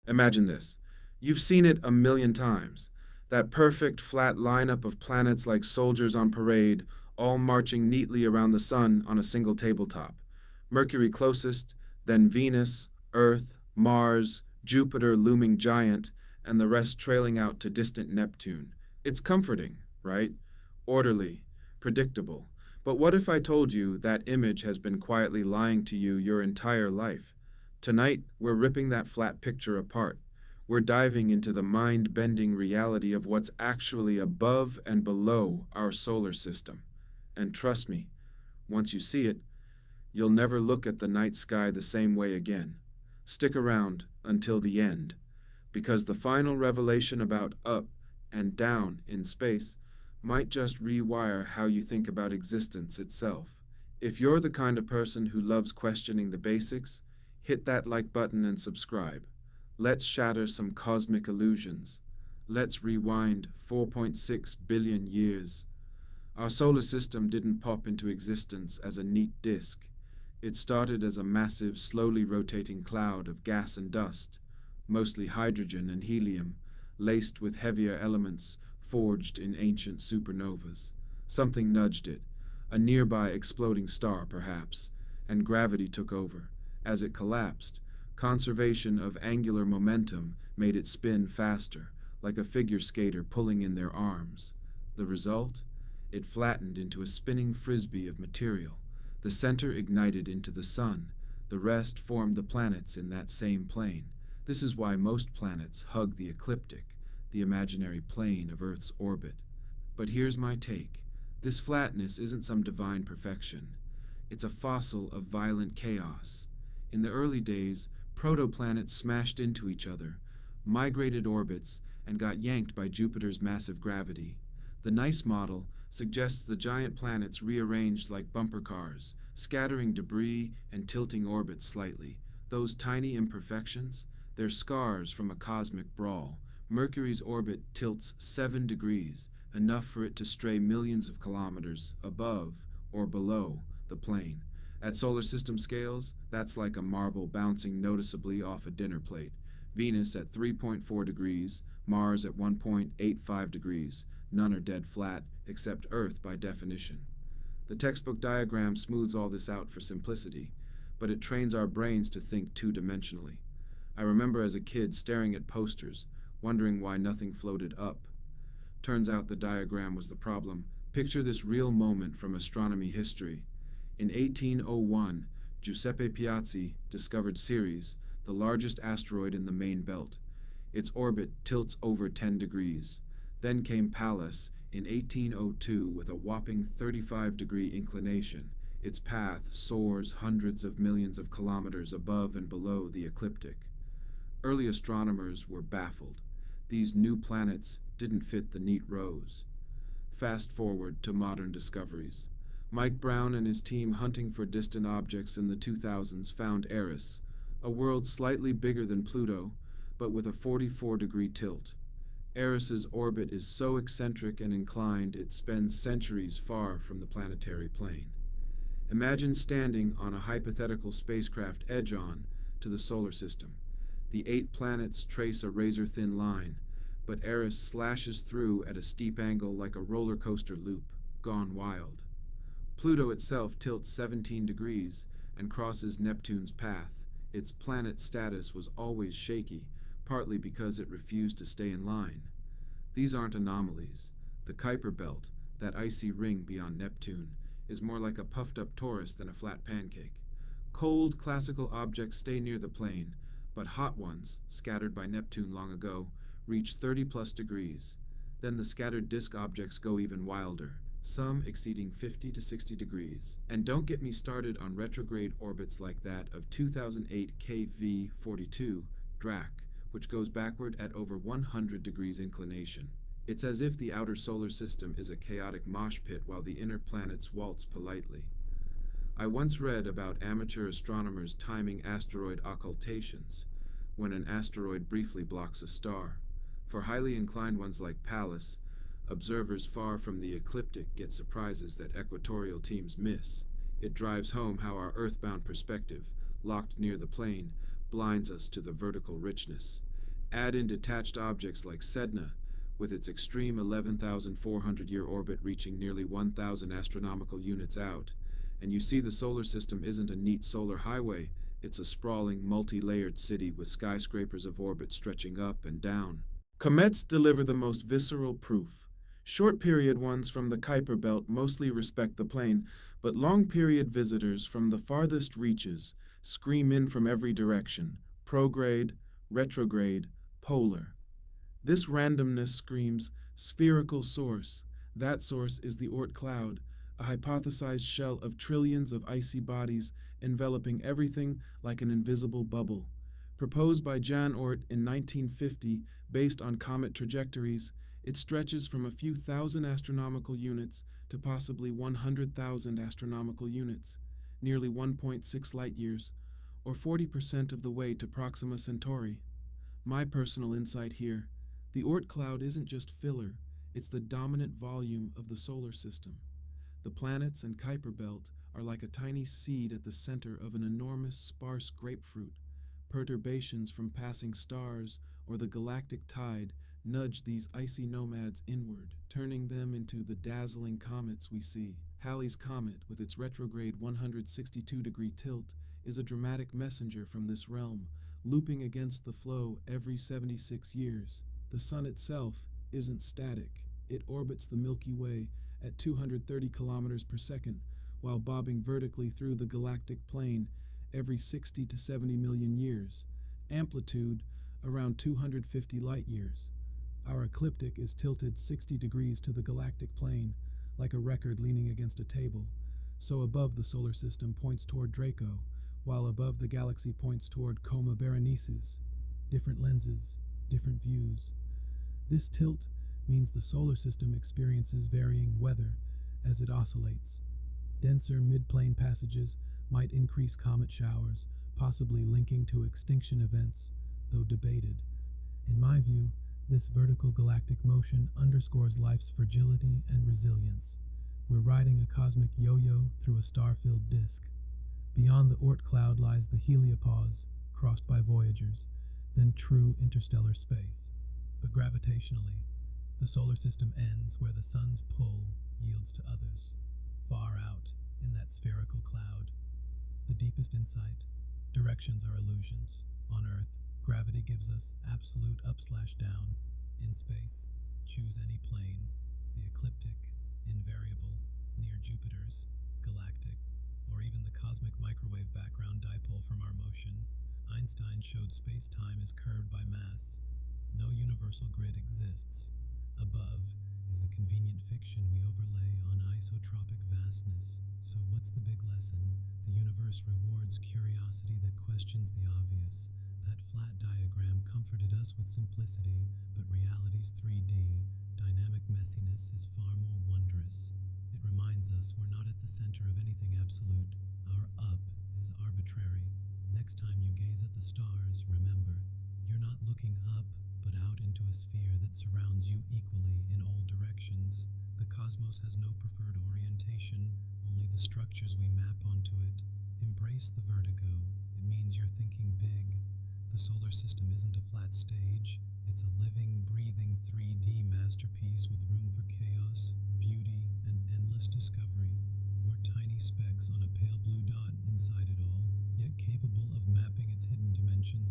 Imagine this. You've seen it a million times. That perfect flat lineup of planets like soldiers on parade, all marching neatly around the sun on a single tabletop. Mercury closest, then Venus, Earth, Mars, Jupiter looming giant, and the rest trailing out to distant Neptune. It's comforting, right? Orderly, predictable. But what if I told you that image has been quietly lying to you your entire life? Tonight, we're ripping that flat picture apart. We're diving into the mind bending reality of what's actually above and below our solar system. And trust me, once you see it, you'll never look at the night sky the same way again. Stick around until the end, because the final revelation about up and down in space might just rewire how you think about existence itself. If you're the kind of person who loves questioning the basics, hit that like button and subscribe. Let's shatter some cosmic illusions. Let's rewind 4.6 billion years. Our solar system didn't pop into existence as a neat disk. It started as a massive, slowly rotating cloud of gas and dust, mostly hydrogen and helium, laced with heavier elements forged in ancient supernovas. Something nudged it, a nearby exploding star perhaps, and gravity took over. As it collapsed, conservation of angular momentum made it spin faster, like a figure skater pulling in their arms. The result? It flattened into a spinning frisbee of material. The center ignited into the sun. The rest formed the planets in that same plane. This is why most planets hug the ecliptic, the imaginary plane of Earth's orbit. But here's my take. This flatness isn't some divine perfection. It's a fossil of violent chaos. In the early days, protoplanets smashed into each other, migrated orbits, and got yanked by Jupiter's massive gravity. The nice model suggests the giant planets rearranged like bumper cars, scattering debris and tilting orbits slightly. Those tiny imperfections, they're scars from a cosmic brawl. Mercury's orbit tilts 7 degrees, enough for it to stray millions of kilometers above or below the plane. At solar system scales, that's like a marble bouncing noticeably off a dinner plate. Venus at 3.4 degrees, Mars at 1.85 degrees. None are dead flat, except Earth by definition. The textbook diagram smooths all this out for simplicity, but it trains our brains to think two-dimensionally. I remember as a kid staring at posters, wondering why nothing floated up. Turns out the diagram was the problem. Picture this real moment from astronomy history. In 1801, Giuseppe Piazzi discovered Ceres, the largest asteroid in the main belt. Its orbit tilts over 10 degrees. Then came Pallas in 1802 with a whopping 35-degree inclination. Its path soars hundreds of millions of kilometers above and below the ecliptic. Early astronomers were baffled. These new planets didn't fit the neat rows. Fast forward to modern discoveries. Mike Brown and his team hunting for distant objects in the 2000s found Eris, a world slightly bigger than Pluto, but with a 44-degree tilt. Eris's orbit is so eccentric and inclined it spends centuries far from the planetary plane. Imagine standing on a hypothetical spacecraft edge-on to the solar system. The 8 planets trace a razor-thin line, but Eris slashes through at a steep angle like a roller coaster loop, gone wild. Pluto itself tilts 17 degrees and crosses Neptune's path. Its planet status was always shaky, partly because it refused to stay in line. These aren't anomalies. The Kuiper Belt, that icy ring beyond Neptune, is more like a puffed-up torus than a flat pancake. Cold, classical objects stay near the plane, but hot ones, scattered by Neptune long ago, reach 30-plus degrees. Then the scattered disk objects go even wilder, some exceeding 50 to 60 degrees. And don't get me started on retrograde orbits like that of 2008 KV-42 Drac, which goes backward at over 100 degrees inclination. It's as if the outer solar system is a chaotic mosh pit while the inner planets waltz politely. I once read about amateur astronomers timing asteroid occultations, when an asteroid briefly blocks a star. For highly inclined ones like Pallas, observers far from the ecliptic get surprises that equatorial teams miss. It drives home how our earthbound perspective, locked near the plane, blinds us to the vertical richness. Add in detached objects like Sedna, with its extreme 11,400-year orbit reaching nearly 1,000 astronomical units out, and you see the solar system isn't a neat solar highway, it's a sprawling, multi-layered city with skyscrapers of orbit stretching up and down. Comets deliver the most visceral proof. Short-period ones from the Kuiper Belt mostly respect the plane, but long-period visitors from the farthest reaches scream in from every direction: prograde, retrograde, polar. This randomness screams spherical source. That source is the Oort Cloud, a hypothesized shell of trillions of icy bodies enveloping everything like an invisible bubble. Proposed by Jan Oort in 1950 based on comet trajectories, it stretches from a few thousand astronomical units to possibly 100,000 astronomical units, nearly 1.6 light years, or 40% of the way to Proxima Centauri. My personal insight here: the Oort cloud isn't just filler, it's the dominant volume of the solar system. The planets and Kuiper Belt are like a tiny seed at the center of an enormous, sparse grapefruit. Perturbations from passing stars or the galactic tide nudge these icy nomads inward, turning them into the dazzling comets we see. Halley's Comet, with its retrograde 162-degree tilt, is a dramatic messenger from this realm, looping against the flow every 76 years. The Sun itself isn't static. It orbits the Milky Way at 230 kilometers per second, while bobbing vertically through the galactic plane every 60 to 70 million years. Amplitude around 250 light years. Our ecliptic is tilted 60 degrees to the galactic plane, like a record leaning against a table. So above the solar system points toward Draco, while above the galaxy points toward Coma Berenices. Different lenses, different views. This tilt means the solar system experiences varying weather as it oscillates. Denser mid-plane passages might increase comet showers, possibly linking to extinction events, though debated. In my view, this vertical galactic motion underscores life's fragility and resilience. We're riding a cosmic yo-yo through a star-filled disk. Beyond the Oort cloud lies the heliopause, crossed by Voyagers, then true interstellar space. But gravitationally, the solar system ends where the sun's pull yields to others, far out in that spherical cloud. The deepest insight: directions are illusions. On Earth, gravity gives us absolute up/down. In space, choose any plane: the ecliptic, invariable, near Jupiter's, galactic, or even the cosmic microwave background dipole from our motion. Einstein showed space-time is curved by mass. No universal grid exists. Above is a convenient fiction we overlay on isotropic vastness. So what's the big lesson? The universe rewards curiosity that questions the obvious. That flat diagram comforted us with simplicity, but reality's 3D, dynamic messiness is far more wondrous. It reminds us we're not at the center of anything absolute. Our up is arbitrary. Next time you gaze at the stars, remember, you're not looking up, but out into a sphere that surrounds you equally in all directions. The cosmos has no preferred orientation, only the structures we map onto it. Embrace the vertigo. It means you're thinking big. The solar system isn't a flat stage. It's a living, breathing 3D masterpiece with room for chaos, beauty, and endless discovery. We're tiny specks on a pale blue dot inside it all, yet capable of mapping its hidden dimensions